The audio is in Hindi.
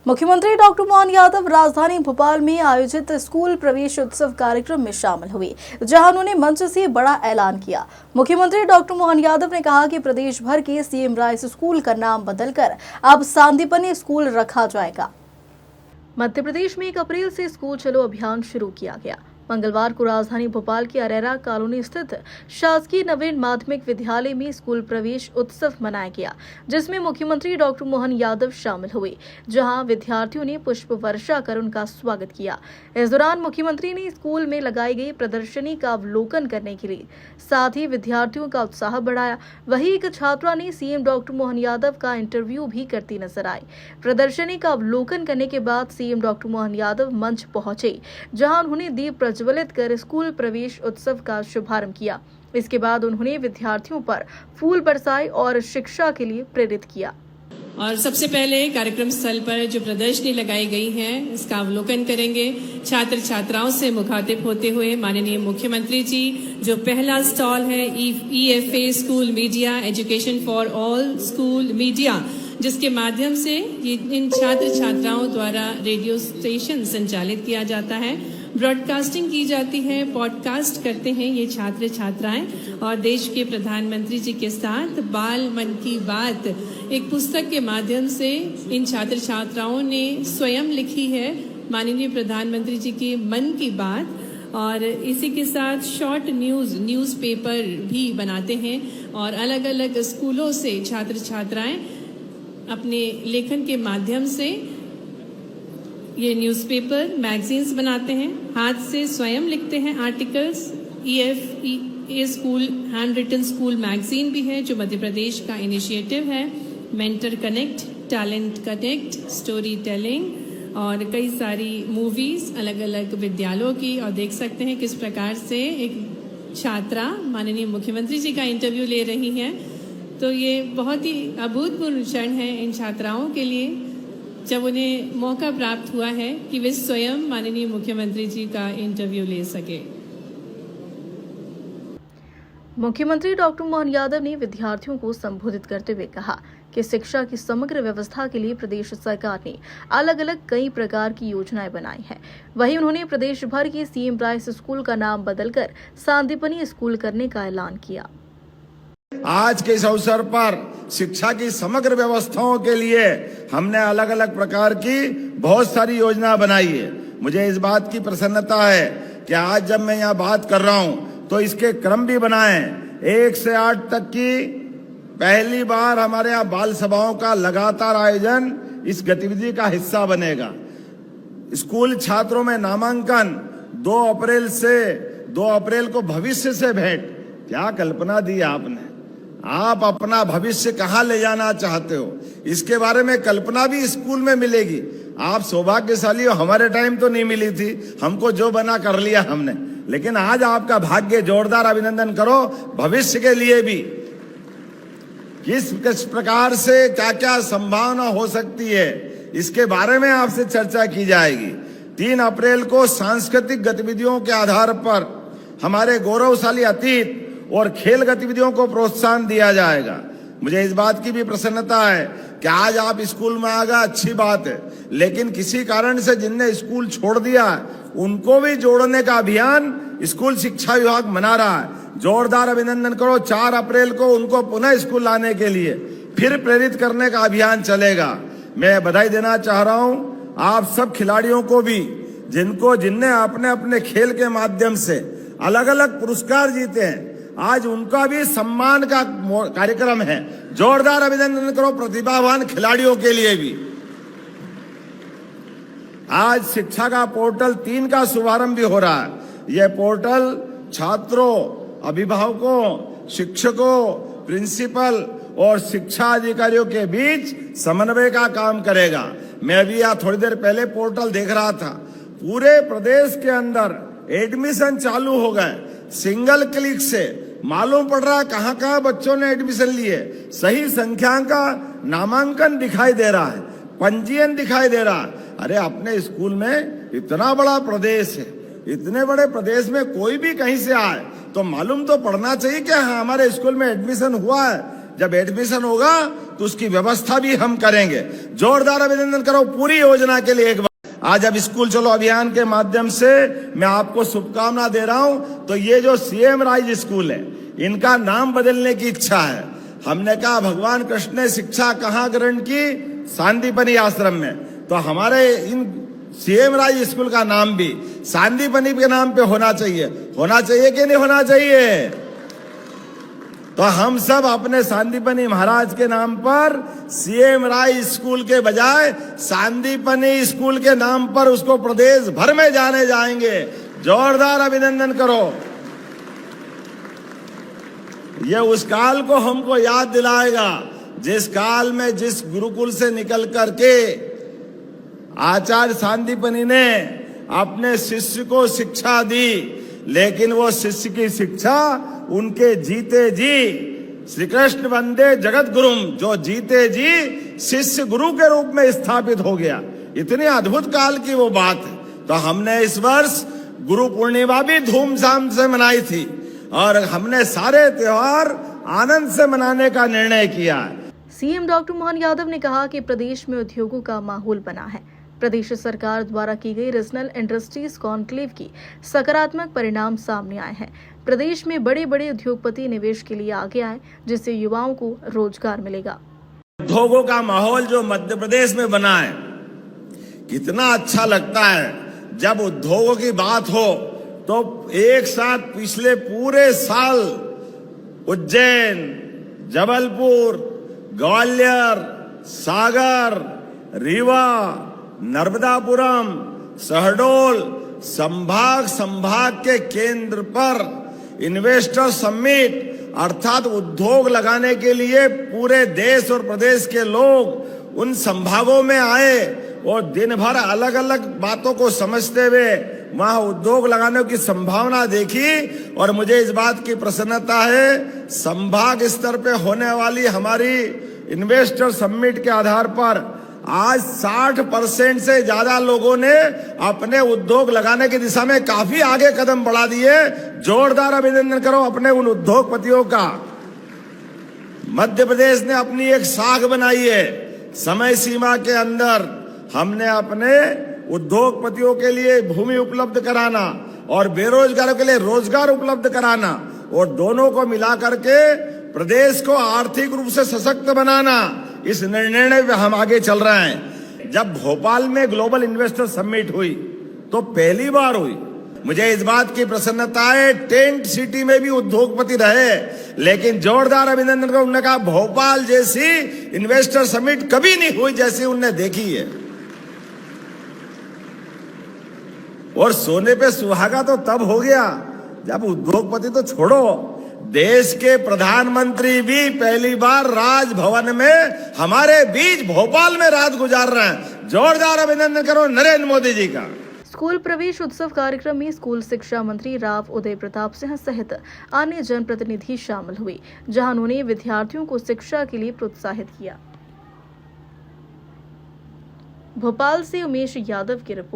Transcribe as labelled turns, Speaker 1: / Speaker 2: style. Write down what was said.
Speaker 1: मुख्यमंत्री डॉक्टर मोहन यादव राजधानी भोपाल में आयोजित स्कूल प्रवेश उत्सव कार्यक्रम में शामिल हुए, जहां उन्होंने मंच से बड़ा ऐलान किया। मुख्यमंत्री डॉक्टर मोहन यादव ने कहा कि प्रदेश भर के सीएम राइस स्कूल का नाम बदलकर अब सांदीपनि स्कूल रखा जाएगा। मध्य प्रदेश में 1 अप्रैल से स्कूल चलो अभियान शुरू किया गया। मंगलवार को राजधानी भोपाल की अरेरा कॉलोनी स्थित शासकीय नवीन माध्यमिक विद्यालय में स्कूल प्रवेश उत्सव मनाया गया, जिसमें मुख्यमंत्री डॉक्टर मोहन यादव शामिल हुए, जहां विद्यार्थियों ने पुष्प वर्षा कर उनका स्वागत किया। इस दौरान मुख्यमंत्री ने स्कूल में लगाई गई प्रदर्शनी का अवलोकन करने के लिए साथ ही विद्यार्थियों का उत्साह बढ़ाया। वहीं एक छात्रा ने सीएम डॉक्टर मोहन यादव का इंटरव्यू भी करती नजर आई। प्रदर्शनी का अवलोकन करने के बाद सीएम डॉक्टर मोहन यादव मंच पहुंचे, जहां उन्होंने दीप प्रज्वलित कर स्कूल प्रवेश उत्सव का शुभारंभ किया। इसके बाद उन्होंने विद्यार्थियों पर फूल बरसाए और शिक्षा के लिए प्रेरित किया।
Speaker 2: और सबसे पहले कार्यक्रम स्थल पर जो प्रदर्शनी लगाई गई है, इसका अवलोकन करेंगे। छात्र छात्राओं से मुखातिब होते हुए माननीय मुख्यमंत्री जी, जो पहला स्टॉल है EFA school media education for all school media, जिसके माध्यम से इन छात्र छात्राओं द्वारा रेडियो स्टेशन संचालित किया जाता है, ब्रॉडकास्टिंग की जाती है, पॉडकास्ट करते हैं ये छात्र छात्राएं। और देश के प्रधानमंत्री जी के साथ बाल मन की बात एक पुस्तक के माध्यम से इन छात्र छात्राओं ने स्वयं लिखी है, माननीय प्रधानमंत्री जी की मन की बात। और इसी के साथ शॉर्ट न्यूज़पेपर भी बनाते हैं और अलग अलग स्कूलों से छात्र छात्राएं अपने लेखन के माध्यम से ये न्यूज़पेपर मैगजीन्स बनाते हैं, हाथ से स्वयं लिखते हैं articles. EFA school handwritten school magazine भी है, जो मध्य प्रदेश का इनिशिएटिव है। Mentor connect, talent connect, storytelling और कई सारी मूवीज अलग अलग विद्यालयों की। और देख सकते हैं किस प्रकार से एक छात्रा माननीय मुख्यमंत्री जी का इंटरव्यू ले रही है। तो ये बहुत ही अभूतपूर्व क्षण है इन छात्राओं के लिए, जब उन्हें मौका प्राप्त हुआ है कि वे स्वयं माननीय मुख्यमंत्री जी का इंटरव्यू ले सके।
Speaker 1: मुख्यमंत्री डॉक्टर मोहन यादव ने विद्यार्थियों को संबोधित करते हुए कहा कि शिक्षा की समग्र व्यवस्था के लिए प्रदेश सरकार ने अलग अलग कई प्रकार की योजनाएं बनाई हैं। वहीं उन्होंने प्रदेश भर के सीएम राइस स्कूल का नाम बदलकर सांदीपनि स्कूल करने का ऐलान किया।
Speaker 3: आज के इस अवसर पर शिक्षा की समग्र व्यवस्थाओं के लिए हमने अलग अलग प्रकार की बहुत सारी योजना बनाई है। मुझे इस बात की प्रसन्नता है कि आज जब मैं यहाँ बात कर रहा हूँ तो इसके क्रम भी बनाए 1 से 8 तक की। पहली बार हमारे यहाँ बाल सभाओं का लगातार आयोजन इस गतिविधि का हिस्सा बनेगा। स्कूल छात्रों में नामांकन 2 अप्रैल से 2 अप्रैल को भविष्य से भेंट। क्या कल्पना दी आपने? आप अपना भविष्य कहाँ ले जाना चाहते हो, इसके बारे में कल्पना भी स्कूल में मिलेगी। आप सौभाग्यशाली हो, हमारे टाइम तो नहीं मिली थी, हमको जो बना कर लिया हमने। लेकिन आज आपका भाग्य, जोरदार अभिनंदन करो भविष्य के लिए भी। किस प्रकार से क्या क्या संभावना हो सकती है, इसके बारे में आपसे चर्चा की जाएगी। 3 अप्रैल को सांस्कृतिक गतिविधियों के आधार पर हमारे गौरवशाली अतीत और खेल गतिविधियों को प्रोत्साहन दिया जाएगा। मुझे इस बात की भी प्रसन्नता है कि आज आप स्कूल में आ गए, अच्छी बात है, लेकिन किसी कारण से जिनने स्कूल छोड़ दिया उनको भी जोड़ने का अभियान स्कूल शिक्षा विभाग मना रहा है। जोरदार अभिनंदन करो। 4 अप्रैल को उनको पुनः स्कूल लाने के लिए फिर प्रेरित करने का अभियान चलेगा। मैं बधाई देना चाह रहा हूं आप सब खिलाड़ियों को भी, जिनने अपने अपने खेल के माध्यम से अलग अलग पुरस्कार जीते हैं। आज उनका भी सम्मान का कार्यक्रम है। जोरदार अभिनंदन करो प्रतिभावान खिलाड़ियों के लिए भी। आज शिक्षा का पोर्टल 3 का शुभारंभ भी हो रहा है। यह पोर्टल छात्रों, अभिभावकों, शिक्षकों, प्रिंसिपल और शिक्षा अधिकारियों के बीच समन्वय का काम करेगा। मैं भी यहाँ थोड़ी देर पहले पोर्टल देख रहा था। पूरे प्रदेश के अंदर एडमिशन चालू हो गए। सिंगल क्लिक से मालूम पड़ रहा है कहाँ कहाँ बच्चों ने एडमिशन लिए। सही संख्या का नामांकन दिखाई दे रहा है, पंजीयन दिखाई दे रहा है। अरे अपने स्कूल में इतना बड़ा प्रदेश है, इतने बड़े प्रदेश में कोई भी कहीं से आए तो मालूम तो पड़ना चाहिए कि हाँ हमारे स्कूल में एडमिशन हुआ है। जब एडमिशन होगा तो उसकी व्यवस्था भी हम करेंगे। जोरदार अभिनंदन करो पूरी योजना के लिए एक बार। आज अब स्कूल चलो अभियान के माध्यम से मैं आपको शुभकामना दे रहा हूं। तो ये जो सीएम राइज स्कूल है, इनका नाम बदलने की इच्छा है। हमने कहा भगवान कृष्ण ने शिक्षा कहाँ ग्रहण की? सांदीपनि आश्रम में। तो हमारे इन सीएम राइज स्कूल का नाम भी सांदीपनि के नाम पे होना चाहिए। होना चाहिए कि नहीं होना चाहिए? तो हम सब अपने सांदीपनि महाराज के नाम पर सीएम राइज स्कूल के बजाय सांदीपनि स्कूल के नाम पर उसको प्रदेश भर में जाने जाएंगे। जोरदार अभिनंदन करो। ये उस काल को हमको याद दिलाएगा जिस काल में जिस गुरुकुल से निकल करके आचार्य सांदीपनि ने अपने शिष्य को शिक्षा दी, लेकिन वो शिष्य की शिक्षा उनके जीते जी श्री कृष्ण वंदे जगत गुरुम, जो जीते जी शिष्य गुरु के रूप में स्थापित हो गया। इतनी अद्भुत काल की वो बात है। तो हमने इस वर्ष गुरु पूर्णिमा भी धूमधाम से मनाई थी और हमने सारे त्योहार आनंद से मनाने का निर्णय किया है।
Speaker 1: सीएम डॉक्टर मोहन यादव ने कहा कि प्रदेश में उद्योगों का माहौल बना है। प्रदेश सरकार द्वारा की गई रीजनल इंडस्ट्रीज कॉन्क्लेव की सकारात्मक परिणाम सामने आए हैं। प्रदेश में बड़े बड़े उद्योगपति निवेश के लिए आगे आए, जिससे युवाओं को रोजगार मिलेगा।
Speaker 3: उद्योगों का माहौल जो मध्य प्रदेश में बना है, कितना अच्छा लगता है। जब उद्योगों की बात हो तो एक साथ पिछले पूरे साल उज्जैन, जबलपुर, ग्वालियर, सागर, रीवा, नर्मदापुरम, शहडोल संभाग के केंद्र पर इन्वेस्टर समिट अर्थात उद्योग लगाने के लिए पूरे देश और प्रदेश के लोग उन संभागों में आए और दिन भर अलग अलग बातों को समझते हुए वहां उद्योग लगाने की संभावना देखी। और मुझे इस बात की प्रसन्नता है, संभाग स्तर पे होने वाली हमारी इन्वेस्टर समिट के आधार पर आज 60% से ज्यादा लोगों ने अपने उद्योग लगाने की दिशा में काफी आगे कदम बढ़ा दिए। जोरदार अभिनंदन करो अपने उन उद्योगपतियों का। मध्य प्रदेश ने अपनी एक साख बनाई है। समय सीमा के अंदर हमने अपने उद्योगपतियों के लिए भूमि उपलब्ध कराना और बेरोजगारों के लिए रोजगार उपलब्ध कराना, और दोनों को मिला करके प्रदेश को आर्थिक रूप से सशक्त बनाना, इस निर्णय पे हम आगे चल रहे हैं। जब भोपाल में ग्लोबल इन्वेस्टर समिट हुई तो पहली बार हुई। मुझे इस बात की प्रसन्नता है, टेंट सिटी में भी उद्योगपति रहे, लेकिन जोरदार अभिनंदन को उन्होंने कहा भोपाल जैसी इन्वेस्टर समिट कभी नहीं हुई जैसी उन्होंने देखी है। और सोने पे सुहागा तो तब हो गया जब उद्योगपति तो छोड़ो, देश के प्रधानमंत्री भी पहली बार राजभवन में हमारे बीच भोपाल में रात गुजार रहे हैं। जोरदार अभिनंदन करो नरेंद्र मोदी जी का।
Speaker 1: स्कूल प्रवेश उत्सव कार्यक्रम में स्कूल शिक्षा मंत्री राव उदय प्रताप सिंह सहित अन्य जनप्रतिनिधि शामिल हुए, जहां उन्होंने विद्यार्थियों को शिक्षा के लिए प्रोत्साहित किया। भोपाल से उमेश यादव की रिपोर्ट।